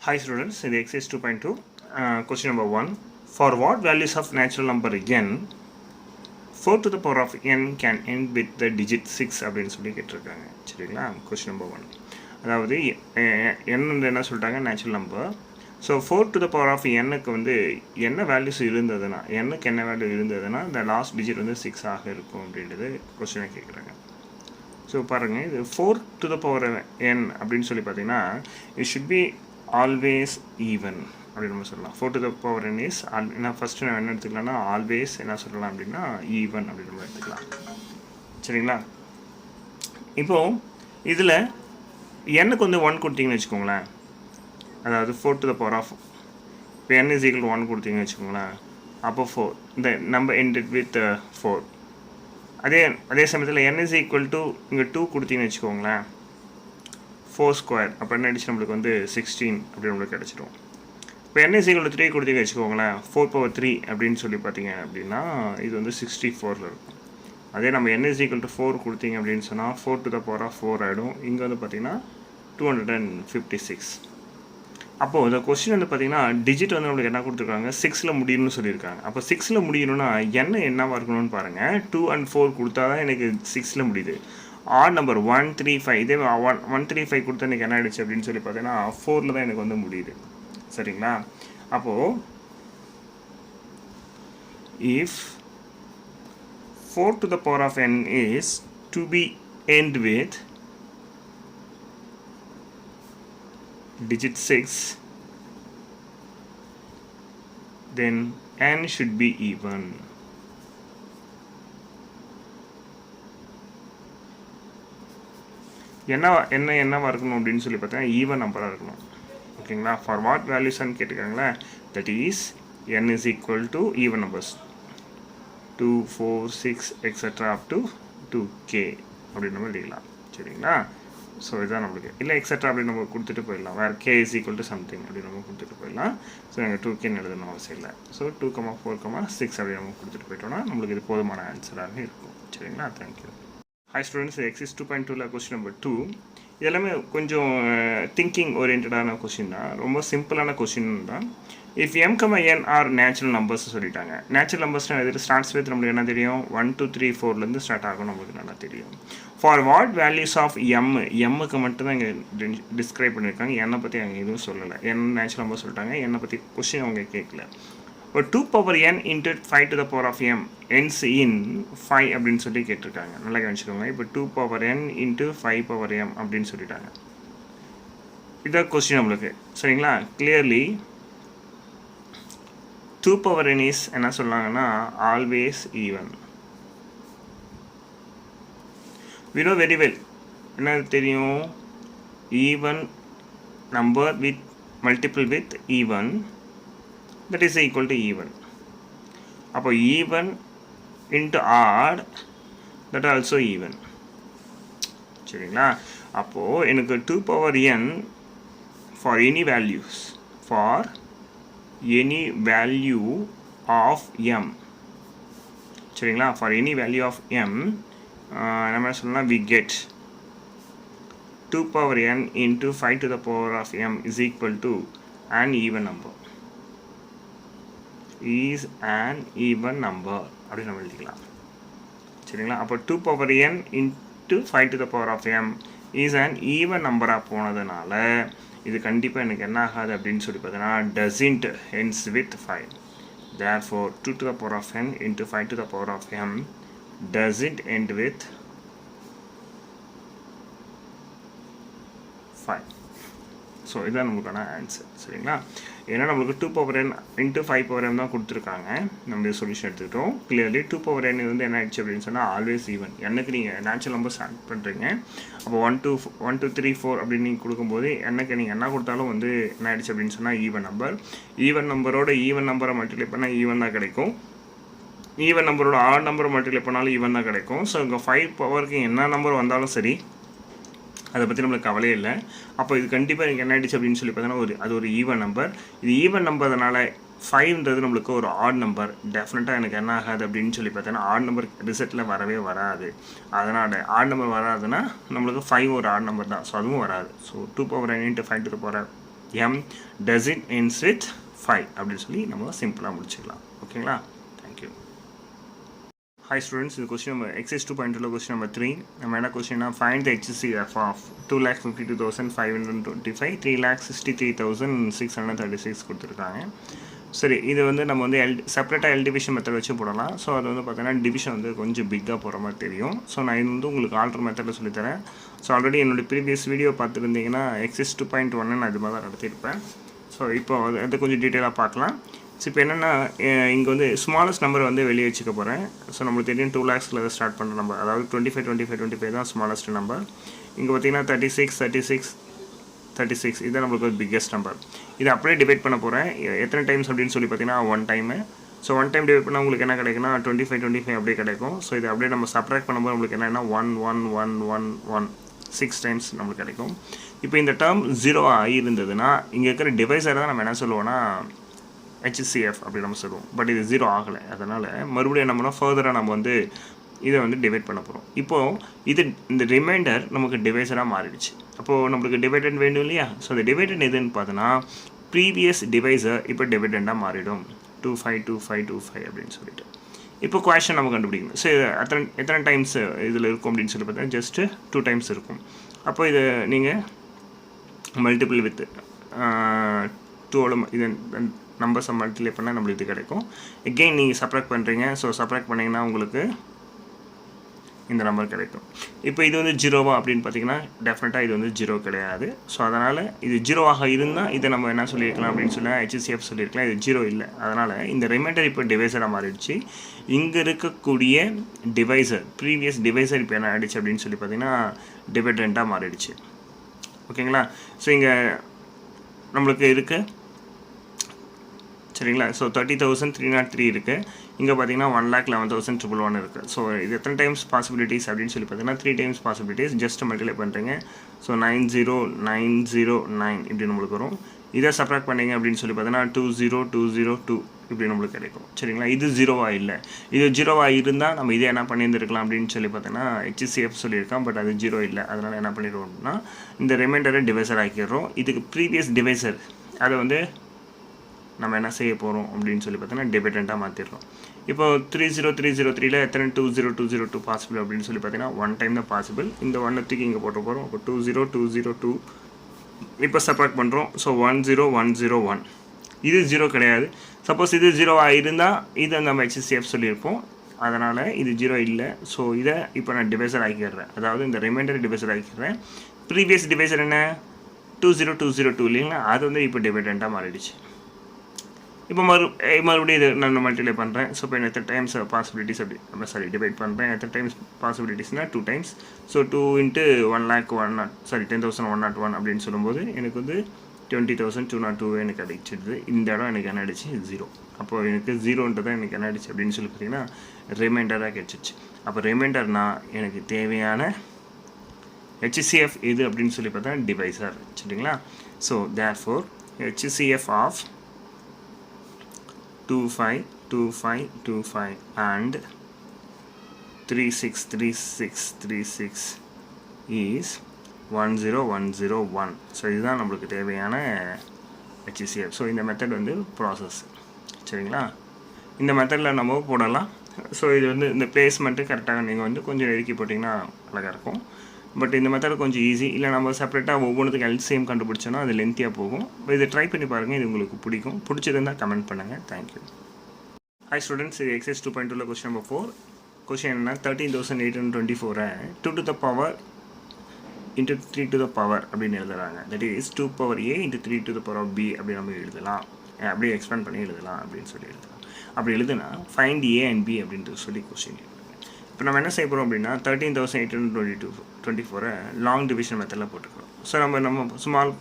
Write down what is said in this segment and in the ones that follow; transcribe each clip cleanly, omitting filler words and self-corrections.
Hi students, in the exercise 2.2, question number 1. For what values of natural number n, 4 to the power of n can end with the digit 6 அப்படின்னு சொல்லி கேட்டிருக்காங்க. சரிங்களா? Question number 1. அதாவது n வந்து என்ன சொல்லிட்டாங்க, natural number. So 4 to the power of n-க்கு வந்து என்ன வேல்யூஸ் இருந்ததுன்னா, n-க்கு என்ன வேல்யூ இருந்ததுன்னா இந்த லாஸ்ட் டிஜிட் வந்து 6 ஆக இருக்கும் அப்படின்றது கொஸ்டினை கேட்குறாங்க. ஸோ பாருங்கள், இது 4 to the power n அப்படின்னு சொல்லி பார்த்தீங்கன்னா it should be always even அப்படின்னு நம்ம சொல்லலாம். 4 to the power n is என்ன ஃபஸ்ட்டு நம்ம என்ன எடுத்துக்கலாம்னா ஆல்வேஸ் என்ன சொல்லலாம் அப்படின்னா ஈவன் அப்படின்னு நம்ம எடுத்துக்கலாம். சரிங்களா? இப்போது இதில் n-க்கு வந்து 1 கொடுத்தீங்கன்னு வச்சுக்கோங்களேன், அதாவது 4 to the power of இப்போ n is equal to 1 கொடுத்தீங்கன்னு வச்சுக்கோங்களேன், அப்போ 4 இந்த நம்பர் ended with 4. அதே சமயத்தில் n is equal to இங்கே 2 கொடுத்தீங்கன்னு வச்சுக்கோங்களேன், 4 ஸ்கொயர், அப்போ என்ன அடிச்சு நம்மளுக்கு வந்து 16 அப்படி நம்மளுக்கு கிடச்சிடும். இப்போ n is equal to 3 கொடுத்தீங்க வச்சுக்கோங்களேன், 4 power 3 அப்படின்னு சொல்லி பார்த்தீங்க அப்படின்னா இது வந்து 64 இருக்கும். அதே நம்ம n is equal to 4 கொடுத்தீங்க அப்படின்னு சொன்னால் 4 to the power of 4 ஆகிடும். இங்கே வந்து பார்த்தீங்கன்னா 256. அப்போது இந்த கொஸ்டின் வந்து பார்த்தீங்கன்னா டிஜிட் வந்து நம்மளுக்கு என்ன கொடுத்துருக்காங்க, 6ல் முடியணும்னு சொல்லியிருக்காங்க. அப்போ 6ல் முடியணும்னா என்னவாக இருக்கணும்னு பாருங்கள், 2 and 4 கொடுத்தா தான் எனக்கு 6ல் முடியுது. ஆட் நம்பர் 1 3 5, இதே 1 3 5 கொடுத்தா எனக்கு என்ன ஆகிடுச்சு அப்படின்னு சொல்லி பார்த்தீங்கன்னா 4ல் தான் எனக்கு வந்து முடியுது. சரிங்களா? அப்போது if 4 to the power of n is to be end with digit 6, then n should be even. என்னவா இருக்கணும் அப்படின்னு சொல்லி பார்த்தீங்கன்னா ஈவன் நம்பராக இருக்கணும். ஓகேங்களா? ஃபார் வாட் வேல்யூஸ்ன்னு கேட்டுக்காங்களே, that is n is equal to even numbers 2 4 6 extra up to 2k அப்படின்னு நம்ம எழுதிக்கலாம். சரிங்களா? ஸோ இதுதான் நம்மளுக்கு இல்லை எக்ஸட்ரா அப்படின்னு நம்ம கொடுத்துட்டு போயிடலாம். வேறு k is equal to something அப்படின்னு நம்ம கொடுத்துட்டு போயிடலாம். ஸோ எங்கள் 2kன்னு எழுதணும் அவசியம் இல்லை. ஸோ 2, 4, 6 அப்படின்னு நம்ம கொடுத்துட்டு போயிட்டோம்னா நம்மளுக்கு இது போதுமான ஆன்சராக இருக்கும். சரிங்களா? தேங்க்யூ. ஹாய் ஸ்டூடெண்ட்ஸ், எக்ஸைஸ் 2.2ல் கொஸ்டின் நம்பர் 2 இதெல்லாமே கொஞ்சம் திங்கிங் ஓரியன்டான கொஸ்டின் தான், ரொம்ப சிம்பிளான கொஸ்டின் தான். If m, n are natural numbers சொல்லிட்டாங்க. நேச்சுரல் நம்பர்ஸ்னால் எதில் ஸ்டார்ட்ஸ் வித் நம்மளுக்கு என்ன தெரியும், 1 2 3 4லேருந்து ஸ்டார்ட் ஆகும், நம்மளுக்கு நல்லா தெரியும். ஃபார் வாட் வேல்யூஸ் ஆஃப் எம்முக்கு மட்டும் தான் இங்கே டிஸ்கிரைப் பண்ணியிருக்காங்க, என்னை பற்றி அங்கே எதுவும் சொல்லலை. நேச்சுரல் நம்பர் சொல்லிட்டாங்க, என்னை பற்றி கொஸ்டின் அவங்க கேட்கல. இப்போ 2 power n into 5 to the power of m ends in 5 அப்படின்னு சொல்லி கேட்டிருக்காங்க. நல்லா கவனிச்சுக்கோங்க. இப்போ 2 power n into 5 power m அப்படின்னு சொல்லிட்டாங்க. இதான் கொஸ்டின் நம்மளுக்கு. சரிங்களா? கிளியர்லி 2 power n is என்ன சொல்லாங்கன்னா always even. we know very well என்ன தெரியும், even number with multiple with even, that is equal to even. அப்போ even into odd, that also even. சரிங்களா? அப்போது எனக்கு 2 power n for any values, for any value of m. சரிங்களா? for any value of m நம்ம சொல்லலாம் we get 2 power n into 5 to the power of m is equal to an even number. is an even number அப்படின்னு நம்ம எழுதிக்கலாம். சரிங்களா? அப்போ 2 power n into 5 to the power of m is an even நம்பராக போனதுனால இது கண்டிப்பாக எனக்கு என்ன ஆகாது அப்படின்னு சொல்லி பார்த்தீங்கன்னா doesn't ends with 5. therefore 2 to the power of n into 5 to the power of m doesn't end with 5. So இதுதான் நம்மளுக்கான ஆன்சர். சரிங்களா? ஏன்னா நம்மளுக்கு 2 power n into 5 power m தான் கொடுத்துருக்காங்க. நம்ம இது சொல்யூஷன் எடுத்துக்கிட்டோம். கிளியர்லி 2 power n வந்து என்ன ஆயிடுச்சு அப்படின்னு சொன்னால் ஆல்வேஸ் ஈவன். எனக்கு நீங்கள் நேச்சுரல் நம்பர் ஸ்டார்ட் பண்ணுறீங்க, அப்போ 1 2 3 4 அப்படின்னு நீங்கள் கொடுக்கும்போது எனக்கு நீங்கள் என்ன கொடுத்தாலும் வந்து என்ன ஆயிடுச்சு அப்படின்னு சொன்னால் ஈவன் நம்பர். ஈவன் நம்பரோட ஈவன் நம்பரை மல்டிப்ளை பண்ணால் ஈவன் தான் கிடைக்கும். ஈவன் நம்பரோட ஆட் நம்பரை மல்டிப்ளை பண்ணாலும் ஈவன் தான் கிடைக்கும். ஸோ இங்கே 5 பவருக்கு என்ன நம்பர் வந்தாலும் சரி, அதை பற்றி நம்மளுக்கு கவலையே இல்லை. அப்போ இது கண்டிப்பாக எனக்கு என்ன ஆயிடுச்சு அப்படின்னு சொல்லி பார்த்தோன்னா அது ஒரு ஈவன் நம்பர். இது ஈவன் நம்பர்னால 5ன்றது நம்மளுக்கு ஒரு ஆட் நம்பர். டெஃபினட்டாக எனக்கு என்ன ஆகாது அப்படின்னு சொல்லி பார்த்தோன்னா ஆட் நம்பர் ரிசல்ட்டில் வரவே வராது. அதனால் ஆட் நம்பர் வராதுன்னா நம்மளுக்கு 5 ஒரு ஆட் நம்பர் தான். ஸோ அதுவும் வராது. So 2 power n into 5 to the power m does it ends with 5 அப்படின்னு சொல்லி நம்ம சிம்பிளாக முடிச்சுக்கலாம். ஓகேங்களா? Thank you. Hi students, this is question number exercise 2.2 question number 3. நம்ம என்ன கொஸ்டின்னா find the HCF of 2,52,525 3,63,636 கொடுத்துருக்காங்க. சரி, இது வந்து நம்ம வந்து செப்பரேட்டாக டிவிஷன் மெத்தட் வச்சு போடலாம். ஸோ அது வந்து பார்த்தீங்கன்னா டிவிஷன் வந்து கொஞ்சம் பிக்காக போகிற மாதிரி தெரியும். ஸோ நான் இது வந்து உங்களுக்கு ஆல்டர் மெத்தடில் சொல்லித்தரேன். ஸோ ஆல்ரெடி என்னுடைய ப்ரீவியஸ் வீடியோ பார்த்துருந்தீங்கன்னா எக்ஸைஸ் 2.1 நான் இது மாதிரி தான் நடத்தியிருப்பேன். ஸோ இப்போ அது கொஞ்சம் டீட்டெயிலாக பார்க்கலாம். ஸோ இப்போ என்னென்னா இங்கே வந்து ஸ்மாலஸ்ட் நம்பர் வந்து வெளியே வச்சுக்க போகிறேன். ஸோ நம்மளுக்கு தெரியும் 2 lakhஸில் ஸ்டார்ட் பண்ணுற நம்பர், அதாவது 25 தான் ஸ்மாலஸ்ட் நம்பர். இங்கே பார்த்தீங்கன்னா 36 இதுதான் நம்மளுக்கு ஒரு பிக்கெஸ்ட் நம்பர். இதை அப்படியே டிவைட் பண்ண போகிறேன். எத்தனை டைம்ஸ் அப்படின்னு சொல்லி பார்த்தீங்கன்னா 1 டைமு. ஸோ 1 டைம் டிவைட் பண்ணால் உங்களுக்கு என்ன கிடைக்குன்னா 25 அப்படியே கிடைக்கும். ஸோ இதை அப்படியே நம்ம சப்ராக்ட் பண்ணும்போது நம்மளுக்கு என்னென்னா 1 6 டைம்ஸ் நம்மளுக்கு கிடைக்கும். இப்போ இந்த டேர்ம் 0 ஆகியிருந்ததுன்னா இங்கே இருக்கிற டிவைசரை தான் நம்ம என்ன சொல்லுவோம்னா HCF அப்படி நம்ம சொல்லுவோம். பட் இது 0 ஆகலை. அதனால் மறுபடியும் என்ன பண்ணோம், ஃபர்தராக நம்ம வந்து இதை வந்து டிவைட் பண்ண போகிறோம். இப்போது இந்த ரிமைண்டர் நமக்கு டிவைசராக மாறிடுச்சு. அப்போது நம்மளுக்கு டிவைடட் வேணும் இல்லையா? ஸோ அந்த டிவைடட் எதுன்னு பார்த்தோன்னா ப்ரீவியஸ் டிவைசர் இப்போ டிவைடண்டாக மாறிடும். 25 அப்படின்னு சொல்லிட்டு இப்போ குவேஷன் நம்ம கண்டுபிடிக்கணும். ஸோ எத்தனை டைம்ஸ் இதில் இருக்கும் அப்படின்னு சொல்லி பார்த்தா ஜஸ்ட்டு 2 டைம்ஸ் இருக்கும். அப்போ இதை நீங்கள் மல்டிபிள் வித் 2 இது நம்பர்ஸை மல்டிப்ளை பண்ணால் நம்மளுக்கு இது கிடைக்கும். எகெயின் நீங்கள் சப்ராக்ட் பண்ணுறீங்க. ஸோ சப்ராக்ட் பண்ணிங்கன்னா உங்களுக்கு இந்த நம்பர் கிடைக்கும். இப்போ இது வந்து 0வா அப்படின்னு பார்த்தீங்கன்னா டெஃபினட்டாக இது வந்து 0 கிடையாது. ஸோ அதனால் இது 0ஆக இருந்தால் இதை நம்ம என்ன சொல்லியிருக்கலாம் அப்படின்னு சொன்னால் HCF சொல்லியிருக்கலாம். இது 0 இல்லை. அதனால் இந்த ரிமைண்டர் இப்போ டிவைசராக மாறிடுச்சு. இங்கே இருக்கக்கூடிய டிவைசர் ப்ரீவியஸ் டிவைசர் இப்போ என்ன ஆகிடுச்சு அப்படின்னு சொல்லி பார்த்தீங்கன்னா டிவைடண்டாக மாறிடுச்சு. ஓகேங்களா? ஸோ இங்கே நம்மளுக்கு இருக்குது சரிங்களா? ஸோ 30,303 இருக்குது. இங்கே பார்த்தீங்கன்னா 1,11,111 இருக்குது. ஸோ இது எத்தனை டைம்ஸ் பாசிபிலிட்டிஸ் அப்படின்னு சொல்லி பார்த்தீங்கன்னா 3 டைம்ஸ் பாசிபிலிட்டிஸ். ஜஸ்ட் மல்டிப்ளை பண்ணுறீங்க. ஸோ 90909 இப்படி நம்மளுக்கு வரும். இதை சப்ராக்ட் பண்ணிங்க அப்படின்னு சொல்லி பார்த்தீங்கன்னா 20202 இப்படி நம்மளுக்கு கிடைக்கும். சரிங்களா? இது 0வா இல்லை. இது 0வா இருந்தால் நம்ம இதை என்ன பண்ணியிருந்துருக்கலாம் அப்படின்னு சொல்லி பார்த்தீங்கன்னா HCF சொல்லியிருக்கோம். பட் அது 0 இல்லை. அதனால் என்ன பண்ணிடுவோம்னா இந்த ரிமைண்டரை டிவைசர் ஆக்கிடுறோம். இதுக்கு ப்ரீவியஸ் டிவைசர் அதை வந்து நம்ம என்ன செய்ய போகிறோம் அப்படின்னு சொல்லி பார்த்தீங்கன்னா டிபெண்டண்ட்டாக மாற்றிடுறோம். இப்போ 30303ல் எத்தனை 20202 பாசிபிள் அப்படின்னு சொல்லி பார்த்தீங்கன்னா 1 டைம் தான் பாசிபிள். இந்த 1 தூக்கி இங்கே போட்டு போகிறோம். அப்போ 20202 இப்போ சப்ராக்ட் பண்ணுறோம். ஸோ 10101 இது 0 கிடையாது. சப்போஸ் இது 0வா இருந்தால் இதை நம்ம HCF சொல்லியிருப்போம். அதனால் இது 0 இல்லை. ஸோ இதை இப்போ நான் டிவைசர் ஆக்கிடுறேன். அதாவது இந்த ரிமைண்டர் டிவைசர் ஆக்கிடுறேன். ப்ரீவியஸ் டிவைசர் என்ன 20202 இல்லைங்களா? அது வந்து இப்போ டிவைடண்ட்டாக மாறிடுச்சு. இப்போ மறுபடியும் இது நான் மல்டிப்ளை பண்ணுறேன். ஸோ இப்போ எத்தனை டைம்ஸ் பாசிபிலிட்டிஸ் அப்படி டிவைட் பண்ணுறேன். எத்தனை டைம்ஸ் பாசிபிலிட்டிஸ்னால் 2 டைம்ஸ். ஸோ 2 × 10,101 அப்படின்னு சொல்லும்போது எனக்கு வந்து 20,202 எனக்கு அடிச்சிடுது. இந்த இடம் எனக்கு என்ன அடிச்சு 0. அப்போது எனக்கு 0ன்றதான் எனக்கு என்ன அடிச்சு அப்படின்னு சொல்லி பார்த்தீங்கன்னா ரிமைண்டராக கிடச்சிச்சு. அப்போ ரிமைண்டர்னால் எனக்கு தேவையான HCF எது அப்படின்னு சொல்லி பார்த்தா டிவைசர். சரிங்களா? So therefore HCF of 252525 and 363636 is 10101. So இதுதான் நம்மளுக்கு தேவையான HCF. ஸோ இந்த மெத்தட் வந்து ப்ராசஸ். சரிங்களா? இந்த மெத்தடில் நம்ம போடலாம். ஸோ இது வந்து இந்த பிளேஸ்மெண்ட்டு கரெக்டாக நீங்கள் வந்து கொஞ்சம் நெருக்கி போட்டிங்கன்னா அழகாக இருக்கும். பட் இந்த மெத்தட் கொஞ்சம் ஈஸி. இல்லை நம்ம செப்பரேட்டாக ஒவ்வொன்றுத்துக்கு LCM கண்டுபிடிச்சோன்னா அது லென்த்தியாக போகும். இதை ட்ரை பண்ணி பாருங்கள். இது உங்களுக்கு பிடிக்கும். பிடிச்சதுருந்தால் கமெண்ட் பண்ணுங்கள். தேங்க்யூ. ஹாய் ஸ்டூடெண்ட்ஸ், இது எக்ஸைஸ் 2.2 கொஸ்டின் நம்பர் 4. கொஸ்டின் என்ன 13,824 2 to the power into 3 to the power அப்படின்னு எழுதுறாங்க. That is 2 power A into 3 to the power of B அப்படி நம்ம எழுதலாம். அப்படியே எக்ஸ்பேண்ட் பண்ணி எழுதலாம் அப்படின்னு சொல்லி எழுதலாம். அப்படி எழுதுனா ஃபைண்ட் A and B அப்படின்ட்டு சொல்லி கொஸ்டின். இப்போ நம்ம என்ன செய்ய போகிறோம் அப்படின்னா 13,824 லாங் டிவிஷன் மெத்தடில் போட்டுக்கிறோம். ஸோ நம்ம ஸ்மால்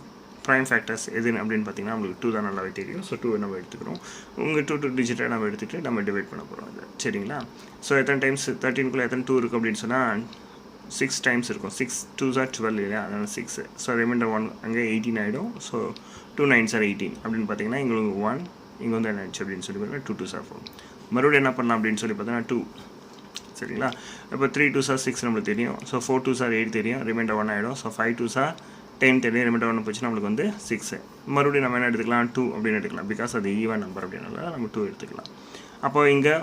ப்ரைம் ஃபேக்டர்ஸ் எதுன்னு அப்படின்னு பார்த்தீங்கன்னா நம்மளுக்கு 2 தான் நல்லாவே தெரியும். ஸோ 2 நம்ம எடுத்துக்கிறோம். உங்கள் 2 டிஜிட்டை நம்ம எடுத்துகிட்டு நம்ம டிவைட் பண்ண போகிறோம் அது. சரிங்களா? ஸோ எத்தனை டைம்ஸ் 13க்குள்ளே எத்தனை 2 இருக்குது அப்படின்னு சொன்னால் 6 டைம்ஸ் இருக்கும். 6 2s are 12 இல்லையா? அதனால் 6. ஸோ ரிமைண்டர் 1 அங்கே 18 ஆகிடும். ஸோ 2 9s are 18 அப்படின்னு பார்த்தீங்கன்னா எங்களுக்கு 1 இங்கே வந்து என்ன ஆச்சு அப்படின்னு சொல்லி பார்த்தீங்கன்னா 2 2s are 4. மறுபடியும் என்ன பண்ணலாம் அப்படின்னு சொல்லி பார்த்தீங்கன்னா 2. சரிங்களா? இப்போ 3 2s are 6 நம்மளுக்கு தெரியும். ஸோ 4 2s are 8 தெரியும். ரிமைண்டர் 1 ஆகிடும். ஸோ 5 2s are 10 10 ரிமைண்டர் 1 போச்சுன்னா நம்மளுக்கு வந்து 6. மறுபடியும் நம்ம என்ன எடுத்துக்கலாம் 2 அப்படின்னு எடுத்துக்கலாம், பிகாஸ் அது ஈவன் நம்பர் அப்படின்னால நம்ம 2 எடுத்துக்கலாம். அப்போ இங்கே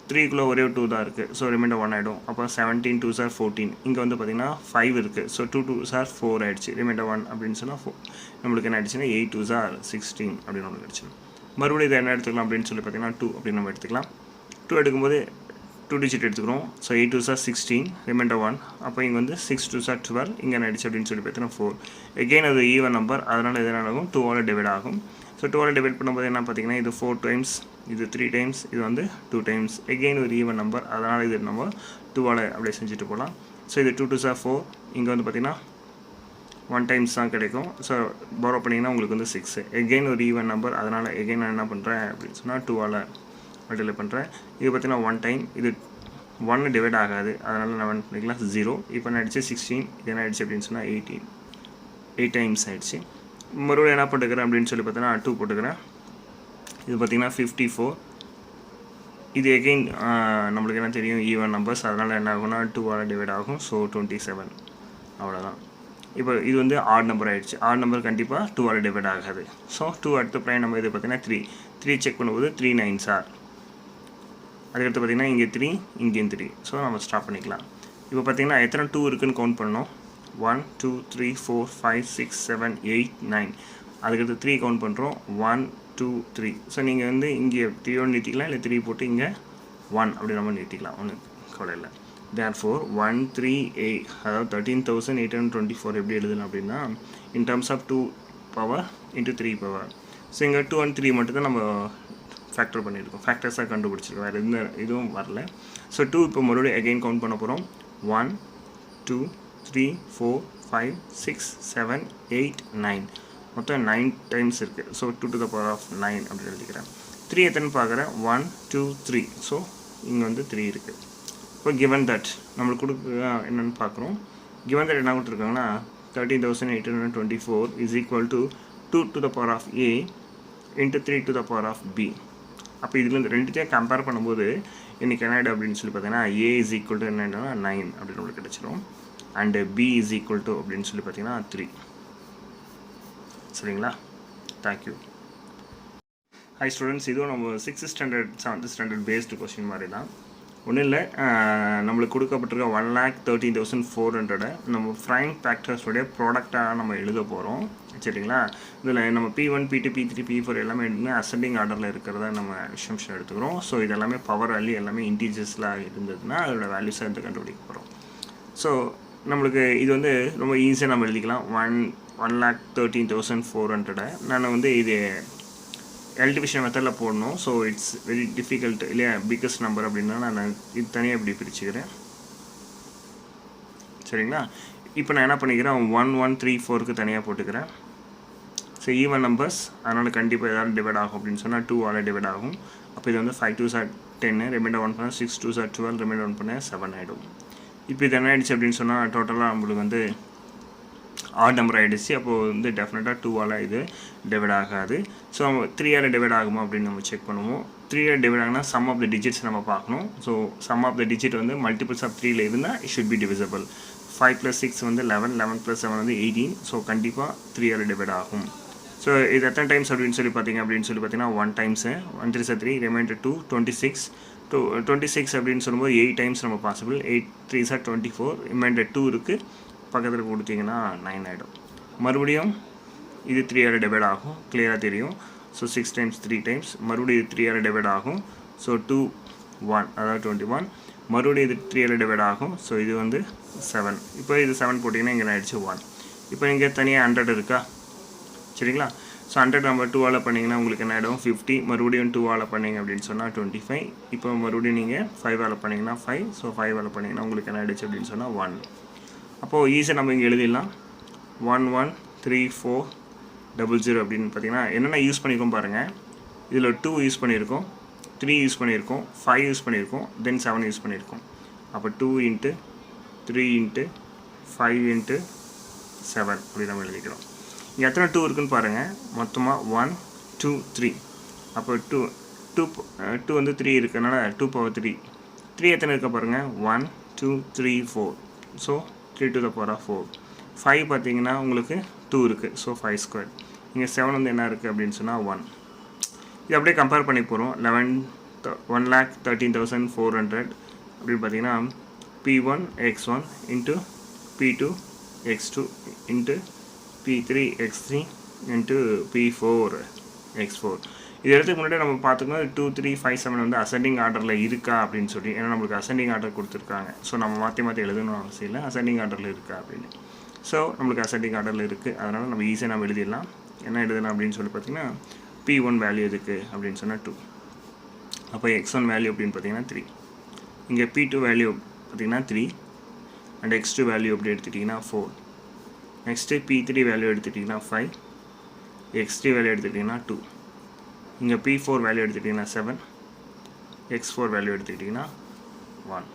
3க்குள்ளே ஒரே 2 தான் இருக்குது, ஸோ ரிமைண்டர் 1 ஆகிடும். அப்போ 17 2s are 14. இங்கே வந்து பார்த்திங்கன்னா 5 இருக்குது, ஸோ 2 2s are 4 ஆகிடுச்சு. ரிமைண்டர் 1 அப்படின்னு சொன்னால் நம்மளுக்கு என்ன ஆகிடுச்சுன்னா 8 2s are 16 அப்படின்னு ஒன்று கிடச்சி. மறுபடியும் இதை என்ன எடுத்துக்கலாம் அப்படின்னு சொல்லி பார்த்தீங்கன்னா 2 அப்படின்னு நம்ம எடுத்துக்கலாம். 2 எடுக்கும்போது 2 டிஜிட் எடுத்துக்கிறோம், ஸோ 8 2s are 16 ரிமைண்டர் 1. அப்போ இங்கே வந்து 6 2s are 12, இங்கே என்ன ஆகிடுச்சு அப்படின்னு சொல்லி பார்த்தீங்கன்னா 4. எகெயின் அது ஈவன் நம்பர், அதனால் இது என்ன ஆகும் 2 ஆல் டிவைட் ஆகும். ஸோ 2 ஆல் டிவைட் பண்ணும்போது என்ன பார்த்தீங்கன்னா இது 4 டைம்ஸ், இது 3 டைம்ஸ், இது வந்து 2 டைம்ஸ். எகெயின் ஒரு ஈவன் நம்பர், அதனால் இது நம்ம 2 ஆல் அப்படியே செஞ்சுட்டு போகலாம். ஸோ இது 2 2s are 4, இங்கே வந்து பார்த்திங்கன்னா 1 டைம்ஸ் தான் கிடைக்கும். ஸோ borrow பண்ணிங்கன்னா உங்களுக்கு வந்து 6. எகெயின் ஒரு ஈவன் நம்பர், அதனால் எகெயின் நான் என்ன பண்ணுறேன் அப்படின்னு சொன்னால் 2 ஆல் மல்டிப்ளை பண்ணுறேன். இது பார்த்திங்கன்னா 1 டைம், இது 1 டிவைட் ஆகாது, அதனால் நான் என்ன பண்ணிக்கலாம் 0. இப்போ என்ன ஆகிடுச்சு 16, இது என்ன ஆகிடுச்சு அப்படின்னு சொன்னால் 8 டைம்ஸ் ஆகிடுச்சு. மறுபடியும் என்ன போட்டுக்கிறேன் அப்படின்னு சொல்லி பார்த்தீங்கன்னா 2 போட்டுக்கிறேன். இது பார்த்திங்கன்னா 54. இது எகெயின் நம்மளுக்கு என்ன தெரியும் ஈவன் நம்பர்ஸ், அதனால் என்ன ஆகும்னா 2 ஆல் டிவைட் ஆகும், ஸோ 27. அவ்வளோதான். இப்போ இது வந்து ஆட் நம்பர் ஆகிடுச்சு. ஆட் நம்பர் கண்டிப்பாக 2 ஆல் டிவைட் ஆகாது. ஸோ 2 அடுத்த ப்ரைம் நம்பர் இது பார்த்திங்கன்னா 3 செக் பண்ணும்போது 3 9s are. அதுக்கடுத்து பார்த்திங்கன்னா இங்கே 3, இங்கேயும் 3. ஸோ நம்ம ஸ்டாப் பண்ணிக்கலாம். இப்போ பார்த்திங்கன்னா எத்தனை 2 இருக்குதுன்னு கவுண்ட் பண்ணணும். 1 2 3 4 5 6 7 8 9. அதுக்கடுத்து 3 கவுண்ட் பண்ணுறோம். 1 2 3. ஸோ நீங்கள் வந்து இங்கே 3 நிறுத்திக்கலாம், இல்லை 3 போட்டு இங்கே 1 அப்படி நம்ம நிறுத்திக்கலாம், ஒன்றும் கவலை இல்லை. therefore 138, அதாவது 13,824 எப்படி எழுதலாம் அப்படின்னா in terms of 2 power into 3 power. So இங்கே 2 and 3 மட்டும் தான் நம்ம ஃபேக்டர் பண்ணியிருக்கோம், ஃபேக்டர்ஸாக கண்டுபிடிச்சிருக்கோம், வேறு எந்த இதுவும் வரல. ஸோ 2 இப்போ மறுபடியும் அகெயின் கவுண்ட் பண்ண போகிறோம். 1 2 3 4 5 6 7 8 9. மொத்தம் 9 டைம்ஸ் இருக்குது. So 2 to the power of 9 அப்படின்னு எழுதிக்கிறேன். 3 எத்தனை பார்க்குறேன் 1 2 3. ஸோ இங்கே வந்து 3 இருக்குது. இப்போ கிவன் தட் நம்மளுக்கு கொடுக்க என்னென்னு பார்க்குறோம். கிவன் தட் என்ன கொடுத்துருக்காங்கன்னா 13,824 is equal to 2 to the power of a into 3 to the power of b. அப்போ இதில் ரெண்டுத்தையும் கம்பேர் பண்ணும்போது இன்றைக்கி என்ன ஆகிடும் அப்படின்னு சொல்லி பார்த்தீங்கன்னா a இஸ் ஈக்குவல் டு என்னென்னா 9 அப்படின்னு நம்மளுக்கு கிடச்சிரும். And b is equal to அப்படின்னு சொல்லி பார்த்தீங்கன்னா 3. சரிங்களா? தேங்க்யூ. ஹை ஸ்டூடெண்ட்ஸ், இதுவும் நம்ம 6th standard 7th standard based question மாதிரி தான். ஒன்றும் இல்லை, நம்மளுக்கு கொடுக்கப்பட்டிருக்க 1,13,400 நம்ம ப்ரைம் ஃபேக்டர்ஸோடைய ப்ராடக்டாக நம்ம எழுத போகிறோம். சரிங்களா? இதில் நம்ம P1 P2 P3 P4 எல்லாமே அசெண்டிங் ஆர்டரில் இருக்கிறத நம்ம அசம்ப்ஷன் எடுத்துக்கிறோம். ஸோ இது எல்லாமே பவர் வேல்யூ எல்லாமே இன்டீஜர்ஸ்லாம் இருந்ததுன்னா அதோட வேல்யூஸை எடுத்து கண்டுபிடிக்க போகிறோம். ஸோ நம்மளுக்கு இது வந்து ரொம்ப ஈஸியாக நம்ம எழுதிக்கலாம். 1,13,400 நான் வந்து இது எல்டிவிஷன் மெத்தடில் போடணும். ஸோ இட்ஸ் வெரி டிஃபிகல்ட் இல்லையா? பிக்கஸ்ட் நம்பர் அப்படின்னா நான் இது தனியாக இப்படி பிரிச்சுக்கிறேன். சரிங்களா? இப்போ நான் என்ன பண்ணிக்கிறேன் 1134க்கு தனியாக போட்டுக்கிறேன். ஸோ ஈவன் நம்பர்ஸ், அதனால் கண்டிப்பாக எதாவது டிவைட் ஆகும் அப்படின்னு சொன்னால் 2 ஆல் டிவைட் ஆகும். அப்போ இது வந்து 5 2s are 10, ரிமைண்டர் 1 பண்ணால் 6 2s are 12, ரிமைண்டர் 1 பண்ணால் 7 ஆகிடும். இப்போ இது என்ன ஆகிடுச்சு அப்படின்னு சொன்னால் டோட்டலாக நம்மளுக்கு வந்து ஆட் நம்பர் ஆகிடுச்சு. அப்போது வந்து டெஃபினட்டாக 2 ஆல் இது டிவைட் ஆகாது. ஸோ 3 ஆல் டிவைட் ஆகுமா அப்படின்னு நம்ம செக் பண்ணுவோம். 3 ஆல் டிவைட் ஆகுனா சம் ஆஃப் த டிஜிட்ஸ் நம்ம பார்க்கணும். So sum of the digit வந்து மல்டிபிள்ஸ் ஆஃப் 3ல் இருந்தால் இட் ஷுட் பி டிவிசபிள். 5 + 6 வந்து 11, 11 + 7 வந்து 18. ஸோ கண்டிப்பாக 3 ஆல் டிவைட் ஆகும். ஸோ இது எத்தனை டைம்ஸ் அப்படின்னு சொல்லி பார்த்தீங்கன்னா 1 டைம்ஸு, 1 3s are 3, ரிமைண்டர் 2 26. 26 அப்படின்னு சொல்லும்போது 8 டைம்ஸ் நம்ம பாசிபிள். 8 3s are 24, ரிமைண்டர் 2 இருக்குது, பக்கத்தில் கொடுத்தீங்கன்னா 9 ஆகிடும். மறுபடியும் இது 3 ஆல் டிவைட் ஆகும், கிளியராக தெரியும். ஸோ 6 டைம்ஸ் 3 டைம்ஸ், மறுபடியும் இது 3 ஆல் டிவைட் ஆகும். ஸோ 2 1 அதாவது 21. மறுபடியும் இது 3 ஆல் டிவைட் ஆகும். ஸோ இது வந்து 7. இப்போ இது 7 போட்டிங்கன்னா இங்கே ஆகிடுச்சு 1. இப்போ இங்கே தனியாக 100 இருக்கா? சரிங்களா? ஸோ 100 நம்ம 2 ஆல் பண்ணிங்கன்னா உங்களுக்கு என்ன ஆகிடும் 50. மறுபடியும் 2 ஆல் பண்ணிங்க அப்படின்னு சொன்னால் 25. இப்போ மறுபடியும் நீங்கள் 5 ஆல் பண்ணிங்கன்னா 5. ஸோ 5 ஆல் பண்ணிங்கன்னா உங்களுக்கு என்ன ஆகிடுச்சு அப்படின்னு சொன்னால் 1. அப்போது ஈஸியாக நம்ம இங்கே எழுதிடலாம். 113400 அப்படின்னு பார்த்தீங்கன்னா என்னென்ன யூஸ் பண்ணியிருக்கோம் பாருங்கள். இதில் 2 யூஸ் பண்ணியிருக்கோம், 3 யூஸ் பண்ணியிருக்கோம், 5 யூஸ் பண்ணியிருக்கோம், தென் 7 யூஸ் பண்ணியிருக்கோம். அப்போ 2 × 3 × 5 × 7 அப்படி நம்ம எழுதிக்கிறோம். இங்கே எத்தனை 2 இருக்குன்னு பாருங்கள். மொத்தமாக 1 2 3. அப்போ 2 வந்து 3 இருக்கிறதுனால 2 power 3. 3 எத்தனை இருக்க பாருங்கள் 1 2 3 4. So 3 to the power of 4. 5 பார்த்தீங்கன்னா உங்களுக்கு 2 இருக்குது. So 5 square. இங்கே 7 வந்து என்ன இருக்குது அப்படின்னு சொன்னால் 1. இது அப்படியே கம்பேர் பண்ணி போகிறோம். 1,13,400 அப்படின்னு பார்த்தீங்கன்னா P1 X1 into P2 X2 into P3 X3 into P4 X4. இது எடுத்துக்கு முன்னாடி நம்ம பார்த்துக்கணும் 2, 3, 5, 7 வந்து அசெண்டிங் ஆர்டரில் இருக்கா அப்படின்னு சொல்லி. ஏன்னா நம்மளுக்கு அசெண்டிங் ஆர்டர் கொடுத்துருக்காங்க. ஸோ நம்ம மாற்றி எழுதணும் அவசியம் இல்லை. அசெண்டிங் ஆர்டரில் இருக்கா அப்படின்னு. ஸோ நம்மளுக்கு அசெண்டிங் ஆர்டரில் இருக்குது. அதனால் நம்ம ஈஸியாக நம்ம எழுதிடலாம். என்ன எழுதலாம் அப்படின்னு சொல்லி பார்த்தீங்கன்னா P1 வேல்யூ எதுக்கு அப்படின்னு சொன்னால் 2. அப்போ X1 வேல்யூ அப்படின்னு பார்த்தீங்கன்னா 3. இங்கே P2 வேல்யூ பார்த்தீங்கன்னா 3 அண்ட் X2 வேல்யூ எப்படி எடுத்துட்டிங்கன்னா 4. நெக்ஸ்ட்டு P3 வேல்யூ எடுத்துட்டிங்கன்னா 5. X3 வேல்யூ எடுத்துட்டிங்கன்னா 2. இங்கே P4 வேல்யூ எடுத்துட்டிங்கன்னா 7. X4 வேல்யூ எடுத்துக்கிட்டிங்கன்னா 1.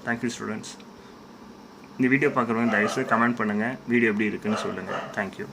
Thank you students. இந்த வீடியோ பார்க்குறவங்க தயவுசெய்து கமெண்ட் பண்ணுங்கள். வீடியோ எப்படி இருக்குன்னு சொல்லுங்கள். தேங்க்யூ.